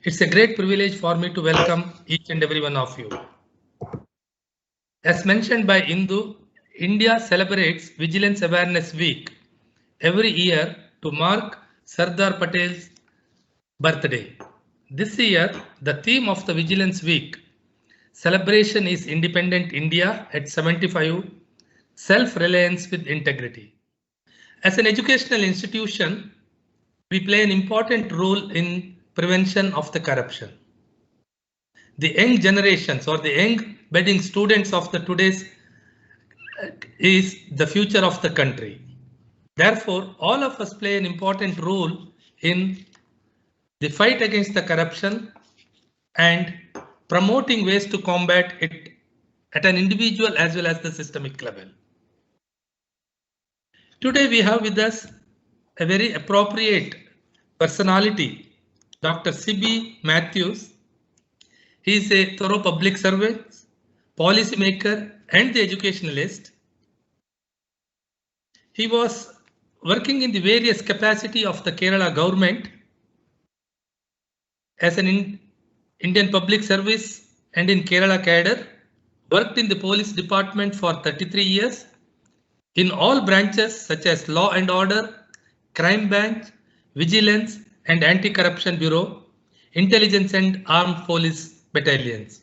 It's a great privilege for me to welcome each and every one of you. As mentioned by Indu, India celebrates Vigilance Awareness Week every year to mark Sardar Patel's birthday. This year, the theme of the Vigilance Week celebration is Independent India at 75, Self-Reliance with Integrity. As an educational institution, we play an important role in prevention of the corruption. The young generations or the young budding students of the today's is the future of the country. Therefore, all of us play an important role in the fight against the corruption and promoting ways to combat it at an individual as well as the systemic level. Today we have with us a very appropriate personality, Dr. C.B. Matthews. He is a thorough public servant, policymaker, and the educationalist. He was working in the various capacity of the Kerala government as an Indian public service and in Kerala cadre, worked in the police department for 33 years in all branches such as law and order, crime branch, vigilance and anti-corruption bureau, intelligence and armed police battalions.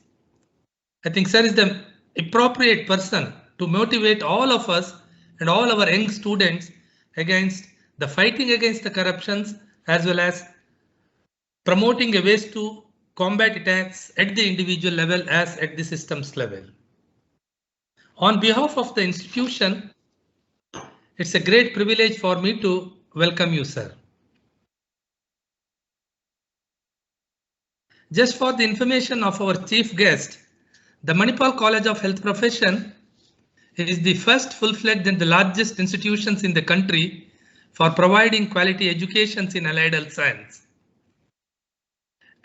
I think sir is the appropriate person to motivate all of us and all our young students against the fighting against the corruptions as well as promoting a ways to combat attacks at the individual level as at the systems level. On behalf of the institution, it's a great privilege for me to welcome you, sir. Just for the information of our chief guest, the Manipal College of Health Profession is the first full-fledged and the largest institutions in the country for providing quality educations in allied health science.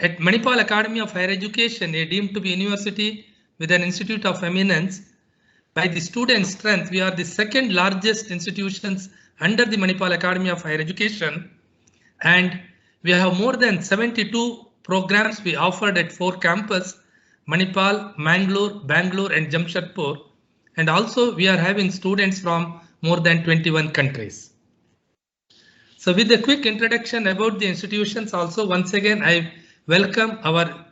At Manipal Academy of Higher Education, a deemed to be university with an institute of eminence, by the student strength, we are the second largest institutions under the Manipal Academy of Higher Education, and we have more than 72 programs we offered at 4 campuses, Manipal, Mangalore, Bangalore and Jamshedpur, and also we are having students from more than 21 countries. So with a quick introduction about the institutions, also once again I welcome our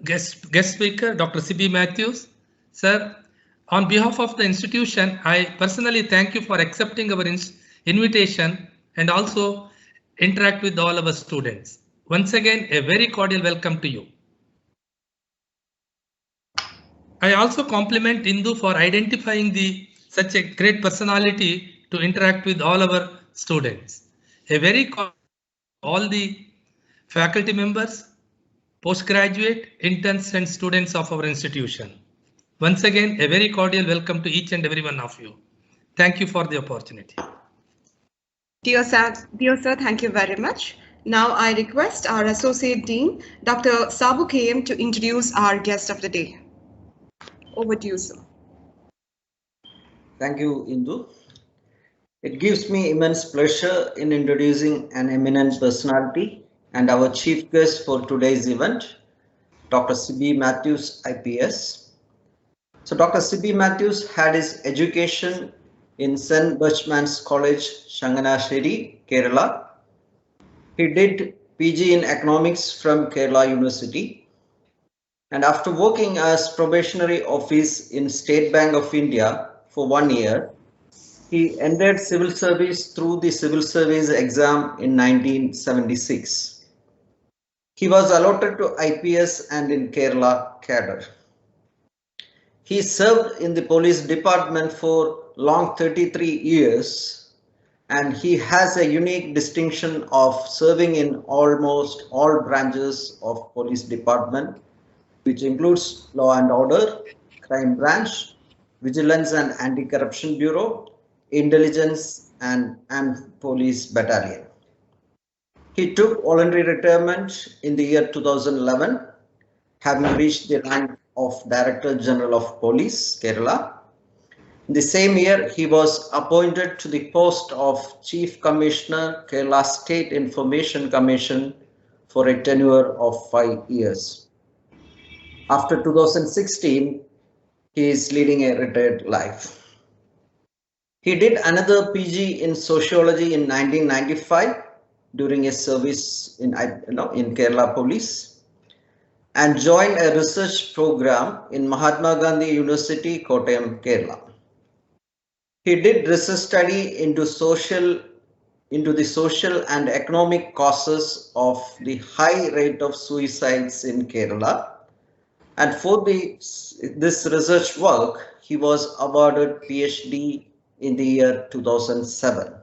guest speaker, Dr. C.B. Matthews. Sir, on behalf of the institution, I personally thank you for accepting our invitation and also interact with all our students. Once again, a very cordial welcome to you. I also compliment Indu for identifying such a great personality to interact with all our students. A very all the faculty members, postgraduate, interns and students of our institution. Once again, a very cordial welcome to each and every one of you. Thank you for the opportunity. Dear sir, thank you very much. Now I request our Associate Dean, Dr. Sabu KM, to introduce our guest of the day. Over to you, sir. Thank you, Indu. It gives me immense pleasure in introducing an eminent personality and our chief guest for today's event, Dr. C.B. Matthews, IPS. So Dr. C.B. Matthews had his education in St. Birchman's College, Changanasheri, Kerala. He did PG in economics from Kerala University. And after working as probationary office in State Bank of India for 1 year, he entered civil service through the civil service exam in 1976. He was allotted to IPS and in Kerala cadre. He served in the police department for long 33 years, and he has a unique distinction of serving in almost all branches of police department, which includes law and order, crime branch, vigilance and anti-corruption bureau, intelligence and police battalion. He took voluntary retirement in the year 2011, having reached the rank of Director General of Police, Kerala. In the same year, he was appointed to the post of Chief Commissioner, Kerala State Information Commission for a tenure of 5 years. After 2016, he is leading a retired life. He did another PG in sociology in 1995 during his service in Kerala Police, and joined a research program in Mahatma Gandhi University, Kottayam, Kerala. He did research study into the social and economic causes of the high rate of suicides in Kerala. And for this research work, he was awarded PhD in the year 2007.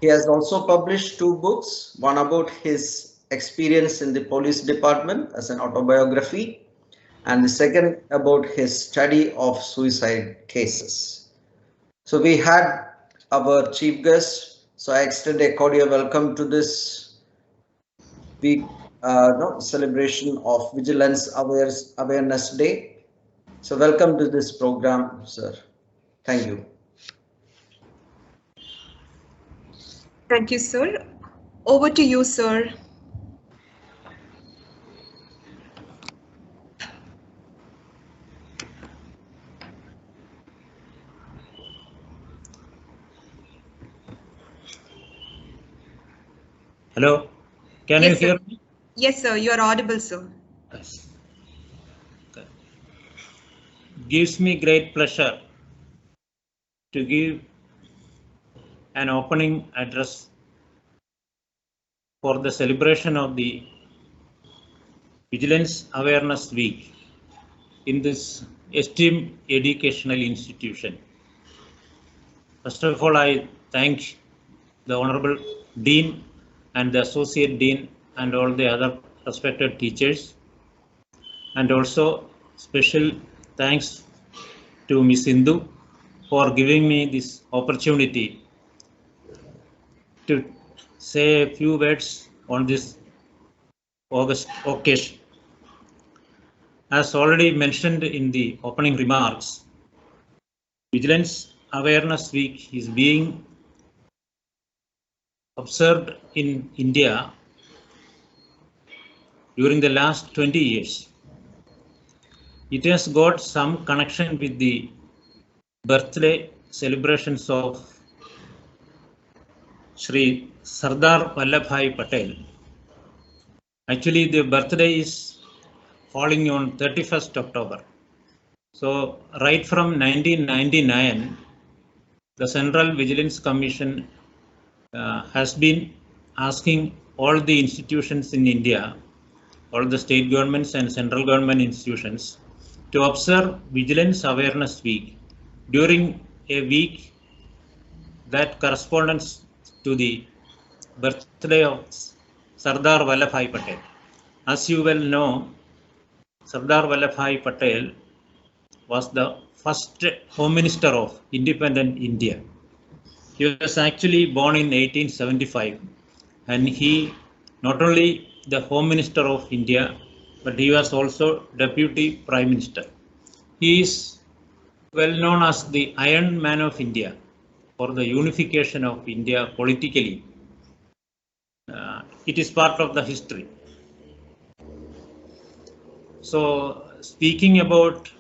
He has also published 2 books, one about his experience in the police department as an autobiography, and the second about his study of suicide cases. So we had our chief guest, so I extend a cordial welcome to this week celebration of Vigilance Awareness Day. So welcome to this program, sir. Thank you. Thank you, sir. Over to you, sir. Hello, can Yes, you sir. hear me? Yes, sir. You are audible, sir. Yes. Okay. Gives me great pleasure to give an opening address for the celebration of the Vigilance Awareness Week in this esteemed educational institution. First of all, I thank the Honorable Dean and the Associate Dean and all the other respected teachers, and also special thanks to Ms. Indu for giving me this opportunity to say a few words on this August occasion. As already mentioned in the opening remarks, Vigilance Awareness Week is being observed in India during the last 20 years. It has got some connection with the birthday celebrations of Shri Sardar Vallabhbhai Patel. Actually, the birthday is falling on 31st October. So, right from 1999, the Central Vigilance Commission has been asking all the institutions in India, all the state governments and central government institutions, to observe Vigilance Awareness Week during a week that corresponds to the birthday of Sardar Vallabhbhai Patel. As you well know, Sardar Vallabhbhai Patel was the first Home Minister of independent India. He was actually born in 1875, and he not only the Home Minister of India, but he was also Deputy Prime Minister. He is well known as the Iron Man of India for the unification of India politically. It is part of the history. So, speaking about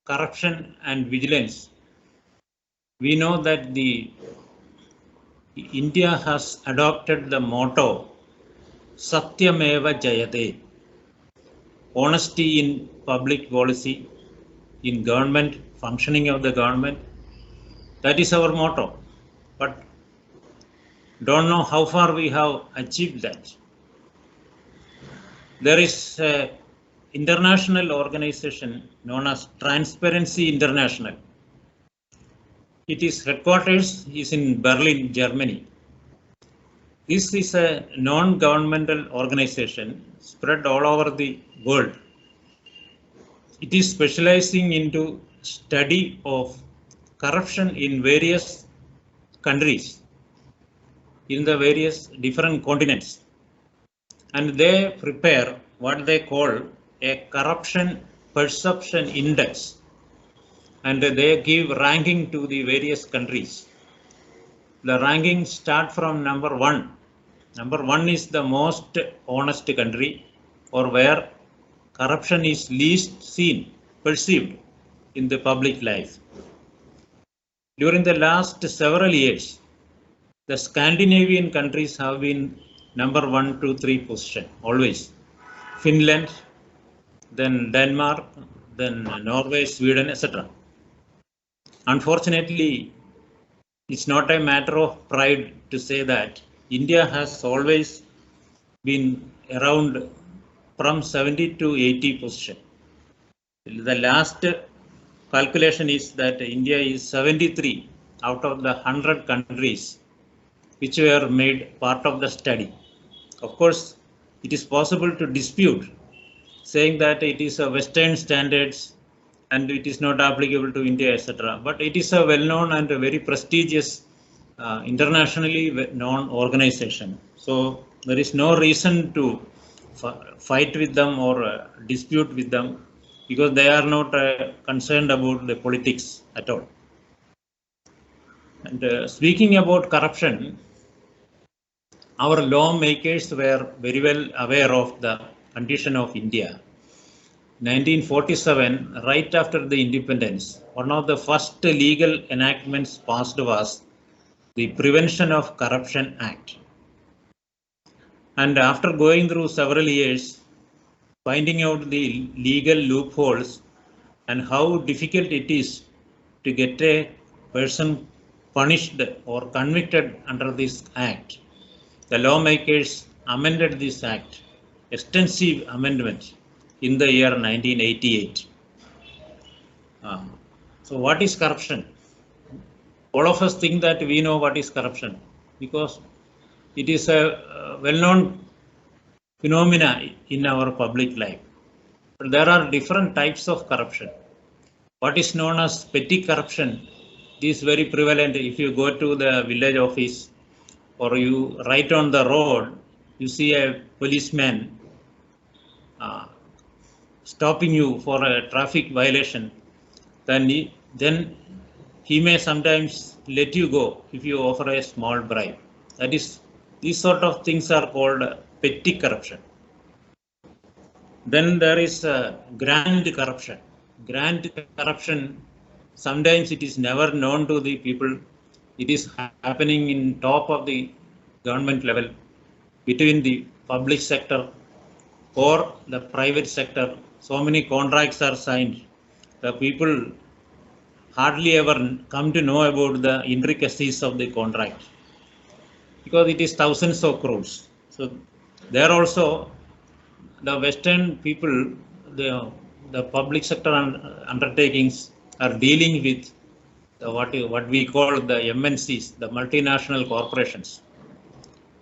corruption and vigilance, we know that India has adopted the motto Satyameva Jayate, honesty in public policy, in government, functioning of the government. That is our motto. But don't know how far we have achieved that. There is an international organization known as Transparency International. Its headquarters is in Berlin, Germany. This is a non-governmental organization spread all over the world. It is specializing into study of corruption in various countries, in the various different continents, and they prepare what they call a corruption perception index, and they give ranking to the various countries. The rankings start from number 1 Number one is the most honest country, or where corruption is least seen, perceived in the public life. During the last several years, the Scandinavian countries have been number 1, 2, 3 position, always. Finland, then Denmark, then Norway, Sweden, etc. Unfortunately, it's not a matter of pride to say that India has always been around from 70 to 80 position. The last calculation is that India is 73 out of the 100 countries which were made part of the study. Of course, it is possible to dispute, saying that it is a Western standards and it is not applicable to India, etc. But it is a well-known and a very prestigious, internationally known organization. So there is no reason to fight with them or dispute with them, because they are not concerned about the politics at all. And speaking about corruption, our lawmakers were very well aware of the condition of India. 1947, right after the independence, one of the first legal enactments passed was the Prevention of Corruption Act. And after going through several years, finding out the legal loopholes and how difficult it is to get a person punished or convicted under this act, the lawmakers amended this act, extensive amendment, in the year 1988. So what is corruption? All of us think that we know what is corruption, because it is a well-known phenomena in our public life. But there are different types of corruption. What is known as petty corruption is very prevalent. If you go to the village office or you ride on the road, you see a policeman stopping you for a traffic violation, then he may sometimes let you go if you offer a small bribe. That is, these sort of things are called petty corruption. Then there is grand corruption. Grand corruption, sometimes it is never known to the people. It is happening in top of the government level, between the public sector or the private sector. So many contracts are signed. The people hardly ever come to know about the intricacies of the contract, because it is thousands of crores. So there also the Western people, the public sector undertakings are dealing with what we call the MNCs, the multinational corporations.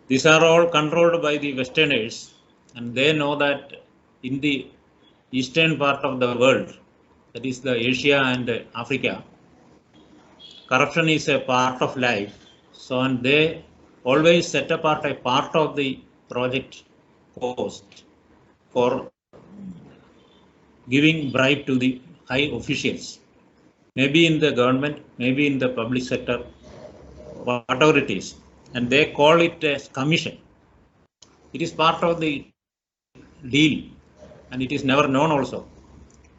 These are all controlled by the Westerners, and they know that in the eastern part of the world, that is the Asia and Africa, corruption is a part of life. So, and they always set apart a part of the project cost for giving bribe to the high officials, maybe in the government, maybe in the public sector, whatever it is, and they call it as commission. It is part of the deal, and it is never known also.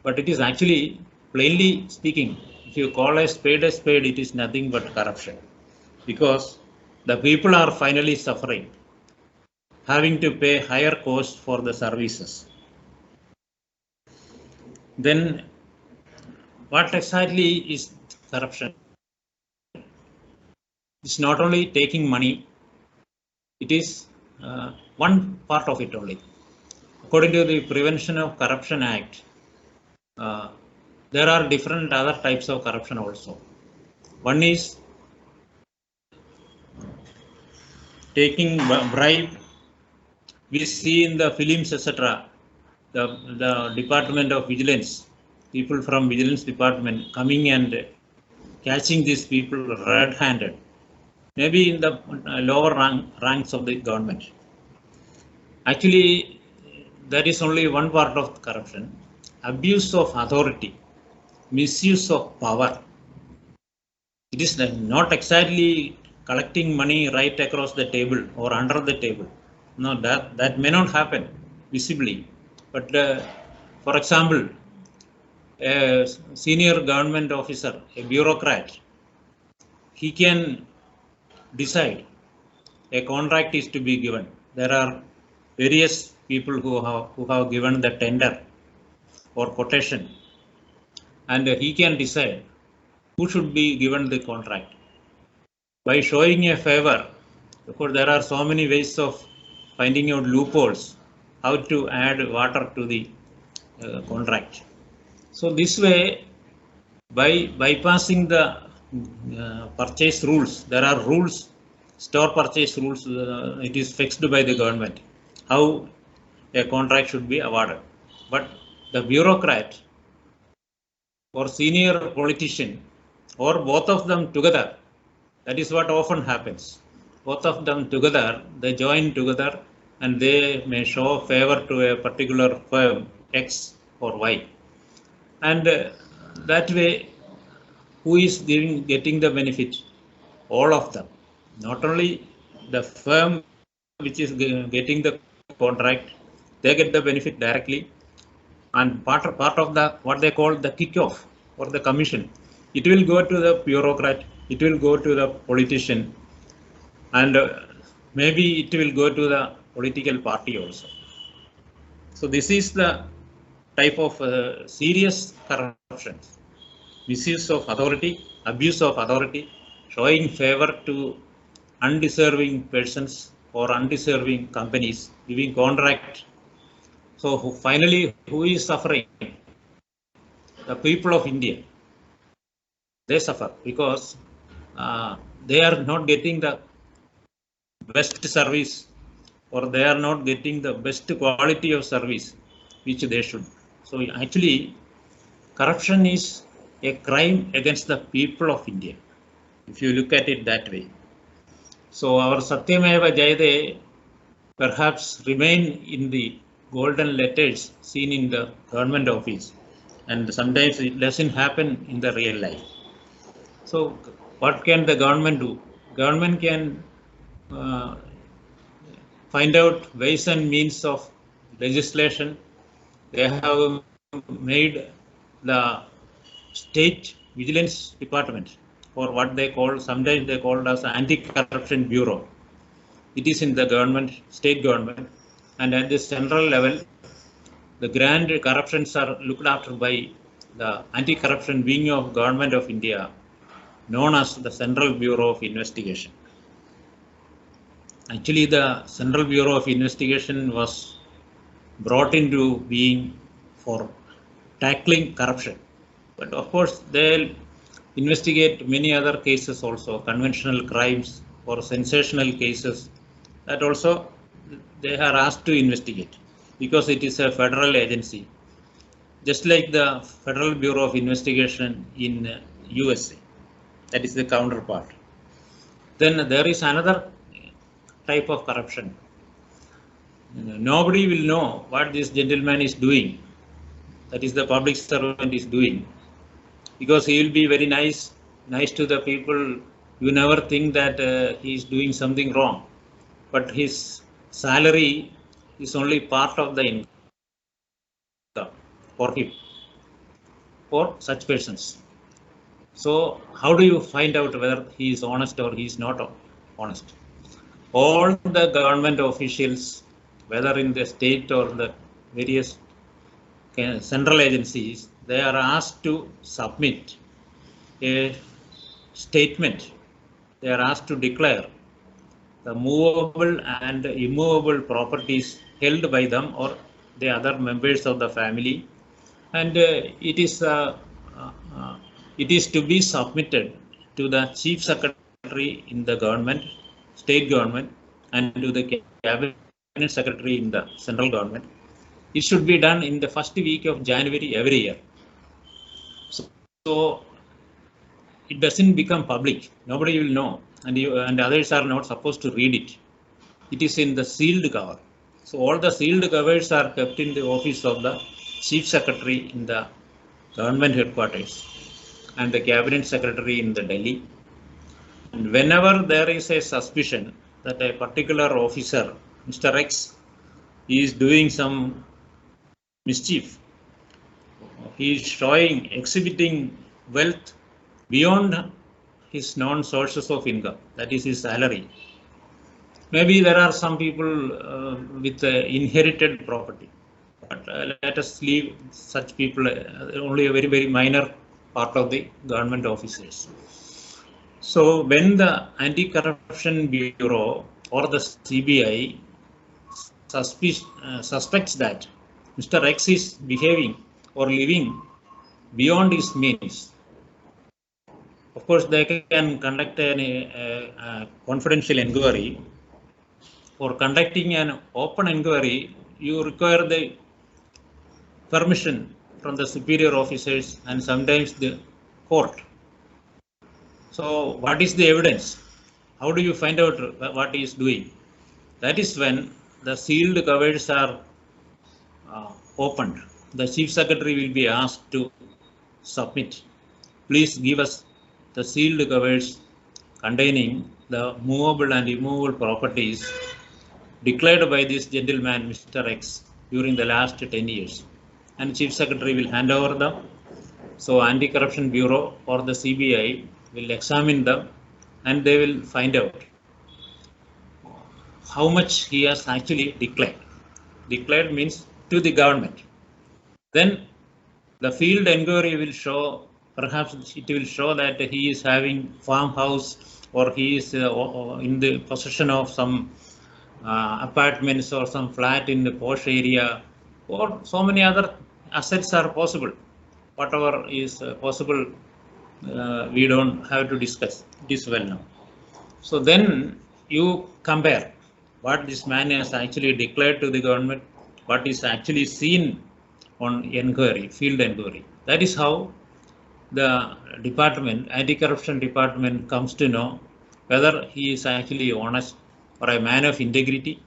But it is actually, plainly speaking, if you call a spade, it is nothing but corruption, because the people are finally suffering, having to pay higher cost for the services. Then what exactly is corruption? It's not only taking money, it is one part of it only. According to the Prevention of Corruption Act, there are different other types of corruption also. One is taking bribe. We see in the films, etc., the Department of Vigilance, people from Vigilance Department coming and catching these people red-handed, maybe in the lower ranks of the government. Actually, that is only one part of corruption. Abuse of authority, misuse of power. It is not exactly collecting money right across the table or under the table. No, that may not happen visibly. But for example, a senior government officer, a bureaucrat, he can decide a contract is to be given. There are various people who have given the tender or quotation, and he can decide who should be given the contract. By showing a favor, of course, there are so many ways of finding out loopholes, how to add water to the contract. So this way, by bypassing the purchase rules, there are rules, store purchase rules, it is fixed by the government, how a contract should be awarded. But the bureaucrat or senior politician or both of them together, that is what often happens. Both of them together, they join together and they may show favor to a particular firm X or Y. And that way, who is getting the benefit? All of them. Not only the firm which is getting the contract, they get the benefit directly. And part of the what they call the kickoff or the commission, it will go to the bureaucrat, it will go to the politician, and maybe it will go to the political party also. So this is the type of serious corruption, misuse of authority, abuse of authority, showing favor to undeserving persons or undeserving companies, giving contract. So finally, who is suffering? The people of India. They suffer because they are not getting the best service, or they are not getting the best quality of service which they should. So actually, corruption is a crime against the people of India, if you look at it that way. So our Satyameva Jayade perhaps remain in the golden letters seen in the government office, and sometimes it doesn't happen in the real life. So what can the government do? Government can find out ways and means of legislation. They have made the State Vigilance Department, or what they call, sometimes they call it as Anti-Corruption Bureau. It is in the government, state government, and at the central level, the grand corruptions are looked after by the Anti-Corruption Wing of Government of India, known as the Central Bureau of Investigation. Actually, the Central Bureau of Investigation was brought into being for tackling corruption. But of course, they'll investigate many other cases also, conventional crimes or sensational cases, that also they are asked to investigate because it is a federal agency, just like the Federal Bureau of Investigation in USA. That is the counterpart. Then there is another type of corruption. Nobody will know what this gentleman is doing, that is the public servant is doing, because he will be very nice to the people. You never think that he is doing something wrong, but his salary is only part of the income for him, for such persons. So how do you find out whether he is honest or he is not honest? All the government officials, whether in the state or the various central agencies, they are asked to submit a statement. They are asked to declare the movable and immovable properties held by them or the other members of the family, and it is to be submitted to the Chief Secretary in the government, state government, and to the Cabinet Secretary in the central government. It should be done in the first week of January every year. So it doesn't become public. Nobody will know, and others are not supposed to read it. It is in the sealed cover. So all the sealed covers are kept in the office of the Chief Secretary in the government headquarters and the Cabinet Secretary in the Delhi. whenever there is a suspicion that a particular officer, Mr. X, is doing some mischief, he is showing, exhibiting wealth beyond his known sources of income, that is his salary. Maybe there are some people with inherited property, but let us leave such people, only a very, very minor part of the government officers. So when the Anti-Corruption Bureau or the CBI suspects that Mr. X is behaving or living beyond his means, of course they can conduct a confidential inquiry. For conducting an open inquiry, you require the permission from the superior officers and sometimes the court. So what is the evidence? How do you find out what he is doing? That is when the sealed covers are opened. The Chief Secretary will be asked to submit. Please give us the sealed covers containing the movable and immovable properties declared by this gentleman, Mr. X, during the last 10 years. And Chief Secretary will hand over them. So Anti-Corruption Bureau or the CBI will examine them and they will find out how much he has actually declared. Declared means to the government. Then the field inquiry will show, perhaps it will show that he is having farmhouse or he is in the possession of some apartments or some flat in the posh area, or so many other assets are possible. Whatever is possible, we don't have to discuss this well now. So then you compare what this man has actually declared to the government, what is actually seen on inquiry, field inquiry. That is how the department, Anti-Corruption Department, comes to know whether he is actually honest or a man of integrity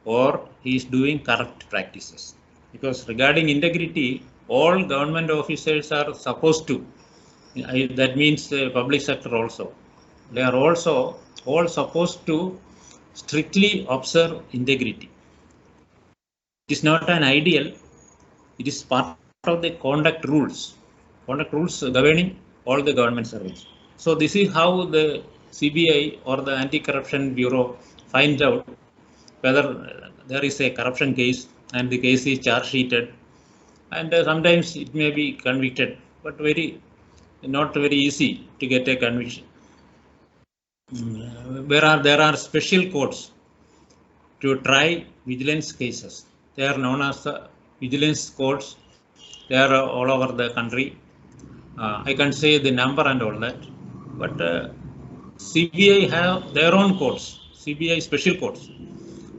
or he is doing corrupt practices. Because regarding integrity, all government officers are supposed to, that means the public sector also, they are also all supposed to strictly observe integrity. It is not an ideal, it is part of the conduct rules governing all the government service. So this is how the CBI or the Anti-Corruption Bureau finds out whether there is a corruption case and the case is charge sheeted, and sometimes it may be convicted, but not very easy to get a conviction. There are special courts to try vigilance cases. They are known as the vigilance courts. They are all over the country. I can't say the number and all that, but CBI have their own courts, CBI special courts.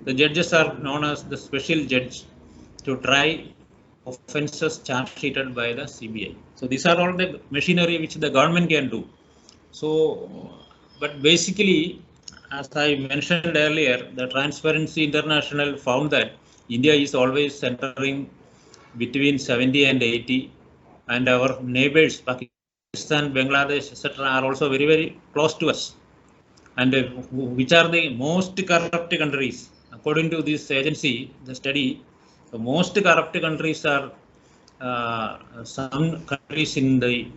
The judges are known as the special judge to try offences charge sheeted by the CBI. So these are all the machinery which the government can do. So, but basically, as I mentioned earlier, the Transparency International found that India is always centering between 70 and 80, and our neighbors, Pakistan, Bangladesh, etc., are also very, very close to us. And which are the most corrupt countries? According to this agency, the study, the most corrupt countries are some countries in the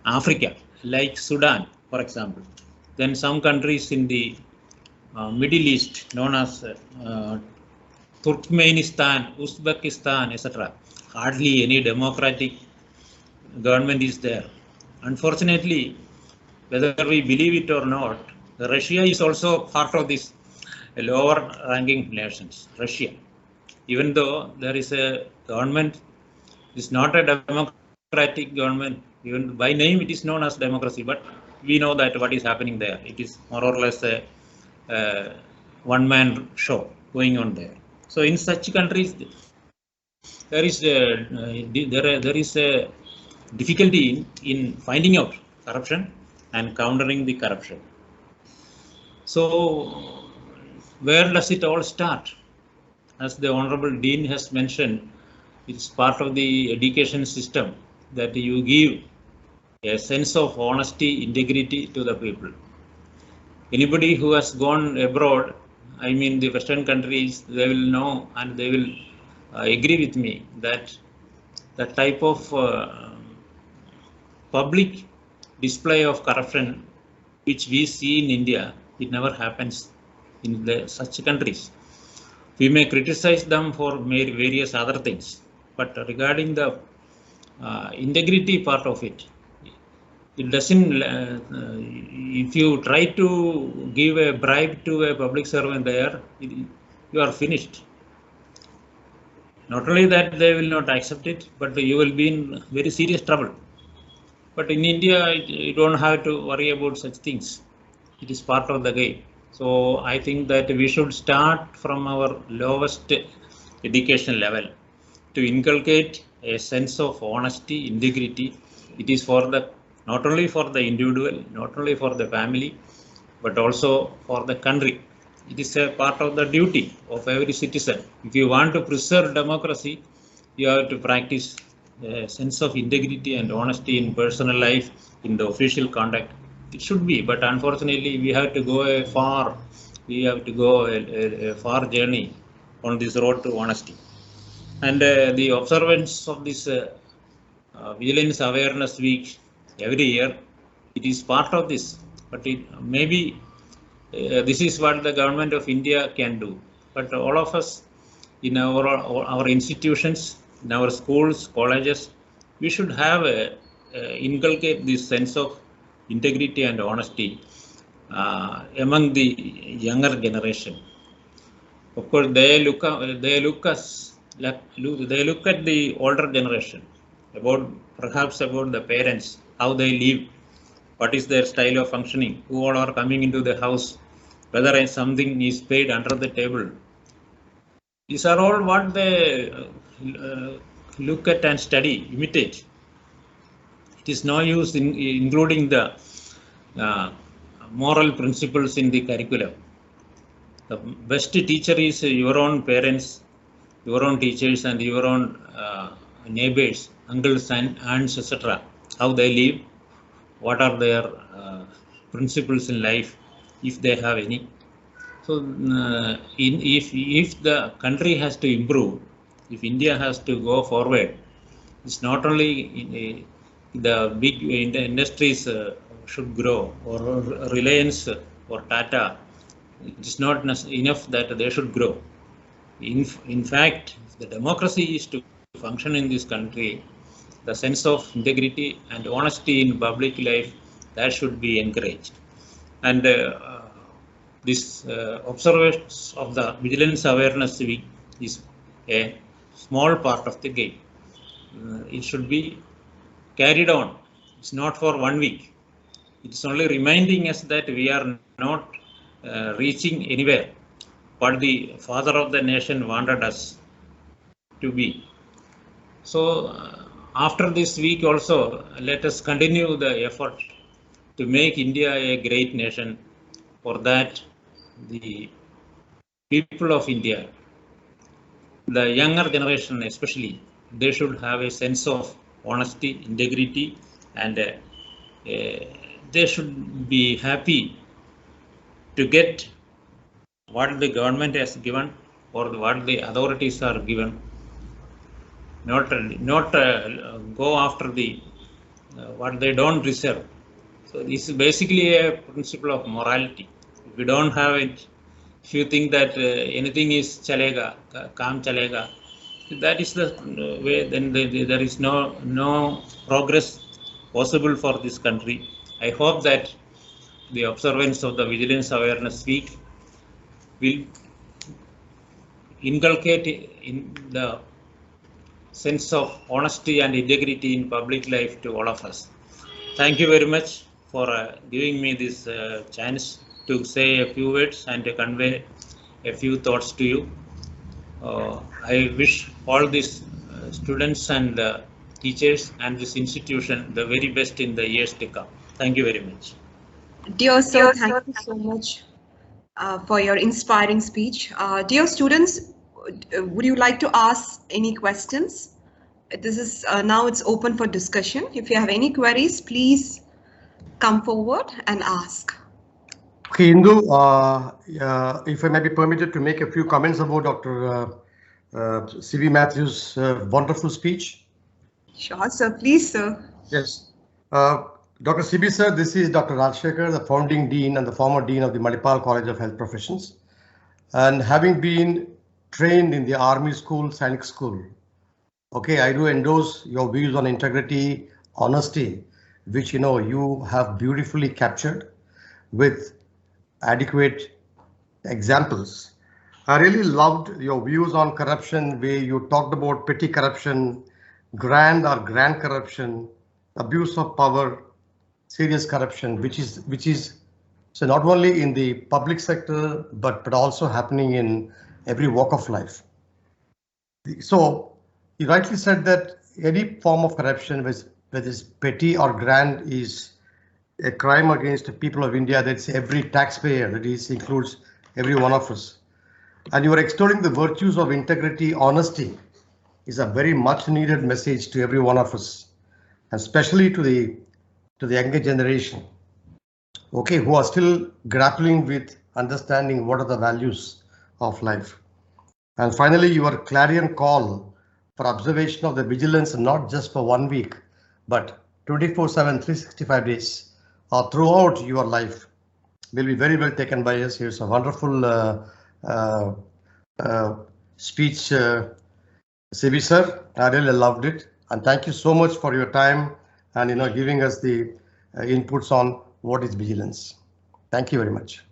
Africa, like Sudan, for example. Then some countries in the Middle East, known as Turkmenistan, Uzbekistan, etc. Hardly any democratic government is there. Unfortunately, whether we believe it or not, Russia is also part of this lower ranking nations. Russia, even though there is a government, it's not a democratic government. Even by name, it is known as democracy, but we know that what is happening there. It is more or less a one-man show going on there. So in such countries, there is a difficulty in finding out corruption and countering the corruption. So where does it all start? As the Honorable Dean has mentioned, it's part of the education system that you give a sense of honesty, integrity to the people. Anybody who has gone abroad, I mean the Western countries, they will know and they will agree with me that the type of public display of corruption which we see in India, it never happens in such countries. We may criticize them for various other things, but regarding the integrity part of it, it doesn't, if you try to give a bribe to a public servant there, you are finished. Not only that, they will not accept it, but you will be in very serious trouble. But in India, you don't have to worry about such things. It is part of the game. So I think that we should start from our lowest education level to inculcate a sense of honesty, integrity. It is for the not only for the individual, not only for the family, but also for the country. It is a part of the duty of every citizen. If you want to preserve democracy, you have to practice a sense of integrity and honesty in personal life, in the official conduct. It should be, but unfortunately, we have to go a far journey on this road to honesty. And the observance of this Vigilance Awareness Week every year, it is part of this, but it maybe this is what the government of India can do. But all of us in our institutions, in our schools, colleges, we should have inculcate this sense of integrity and honesty among the younger generation. Of course, they look at the older generation, perhaps about the parents, how they live, what is their style of functioning, who all are coming into the house, whether something is paid under the table. These are all what they look at and study, imitate. It is no use in including the moral principles in the curriculum. The best teacher is your own parents, your own teachers, and your own neighbors, uncles and aunts, etc. How they live, what are their principles in life, if they have any. So, if the country has to improve, if India has to go forward, it's not only the big industries should grow, or Reliance or Tata. It is not enough that they should grow. In fact, if the democracy is to function in this country, the sense of integrity and honesty in public life, that should be encouraged. And this observance of the Vigilance Awareness Week is a small part of the game. It should be carried on. It's not for 1 week. It's only reminding us that we are not reaching anywhere what the father of the nation wanted us to be. So after this week also, let us continue the effort to make India a great nation. For that, the people of India, the younger generation especially, they should have a sense of honesty, integrity, and they should be happy to get what the government has given or what the authorities are given, not go after the what they don't deserve. So this is basically a principle of morality. If we don't have it, if you think that anything is chalega, kaam chalega, that is the way, then there is no progress possible for this country. I hope that the observance of the Vigilance Awareness Week will inculcate in the sense of honesty and integrity in public life to all of us. Thank you very much for giving me this chance to say a few words and to convey a few thoughts to you. I wish all these students and teachers and this institution the very best in the years to come. Thank you very much. Dear sir, thank you so much for your inspiring speech. Dear students, would you like to ask any questions? This is now it's open for discussion. If you have any queries, please come forward and ask. Okay, Indu, if I may be permitted to make a few comments about Dr. C.B. Matthews' wonderful speech. Sure, sir. Please, sir. Yes. Dr. C.B. sir, this is Dr. Rajshekar, the founding dean and the former dean of the Manipal College of Health Professions. And having been trained in the Army School, Sainik School, okay, I do endorse your views on integrity, honesty, which you have beautifully captured with adequate examples. I really loved your views on corruption, where you talked about petty corruption, grand corruption, abuse of power, serious corruption, which is so not only in the public sector but also happening in every walk of life. So you rightly said that any form of corruption, whether it's petty or grand, is a crime against the people of India. That's every taxpayer, that is includes every one of us. And you are extolling the virtues of integrity, honesty is a very much needed message to every one of us, and especially to the younger generation, okay, who are still grappling with understanding what are the values of life. And finally, your clarion call for observation of the vigilance, not just for 1 week, but 24/7, 365 days, or throughout your life, will be very well taken by us. Here's a wonderful speech, CB sir. I really loved it, and thank you so much for your time and giving us the inputs on what is vigilance. Thank you very much.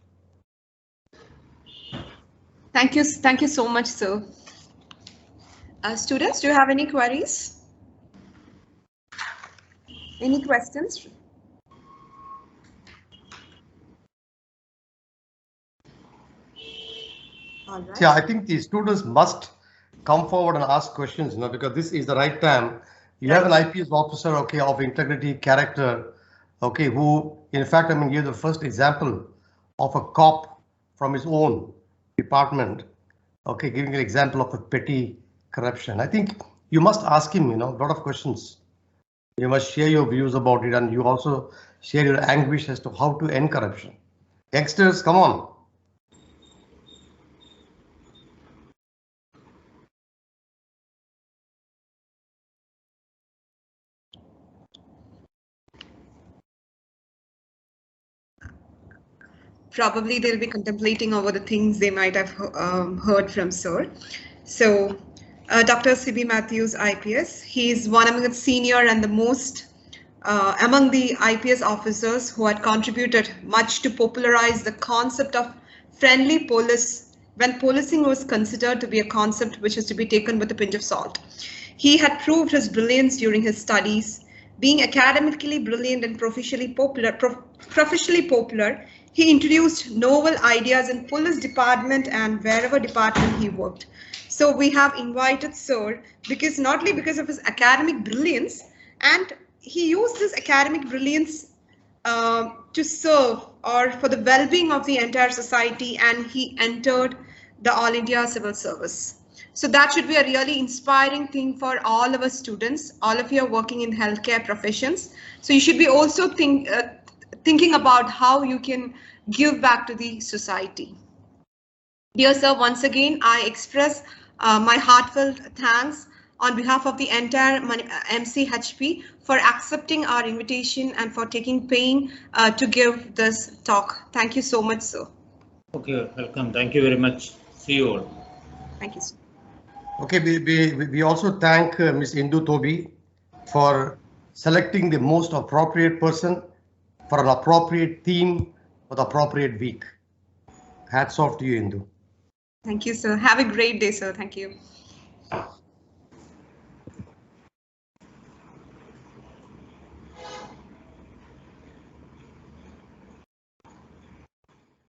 Thank you so much, sir. Students, do you have any queries? Any questions? All right. Yeah, I think the students must come forward and ask questions, because this is the right time. You have an IPS officer, okay, of integrity, character, okay, who, in fact, gave the first example of a cop from his own department, okay, giving an example of a petty corruption. I think you must ask him, a lot of questions. You must share your views about it, and you also share your anguish as to how to end corruption. Youngsters, come on. Probably they'll be contemplating over the things they might have heard from sir. So Dr. C.B. Matthews, IPS, he is one among the senior and the most among the IPS officers who had contributed much to popularize the concept of friendly police when policing was considered to be a concept which is to be taken with a pinch of salt. He had proved his brilliance during his studies. Being academically brilliant and professionally popular, he introduced novel ideas in police department and wherever department he worked. So we have invited sir because not only because of his academic brilliance, and he used this academic brilliance to serve or for the well-being of the entire society, and he entered the All India Civil Service. So that should be a really inspiring thing for all of us students. All of you are working in healthcare professions. So you should be also thinking about how you can give back to the society. Dear sir, once again, I express my heartfelt thanks on behalf of the entire MCHP for accepting our invitation and for taking pain to give this talk. Thank you so much, sir. Okay, welcome. Thank you very much. See you all. Thank you, sir. Okay, we also thank Ms. Indu Tobi for selecting the most appropriate person for an appropriate theme for the appropriate week. Hats off to you, Indu. Thank you, sir. Have a great day, sir. Thank you.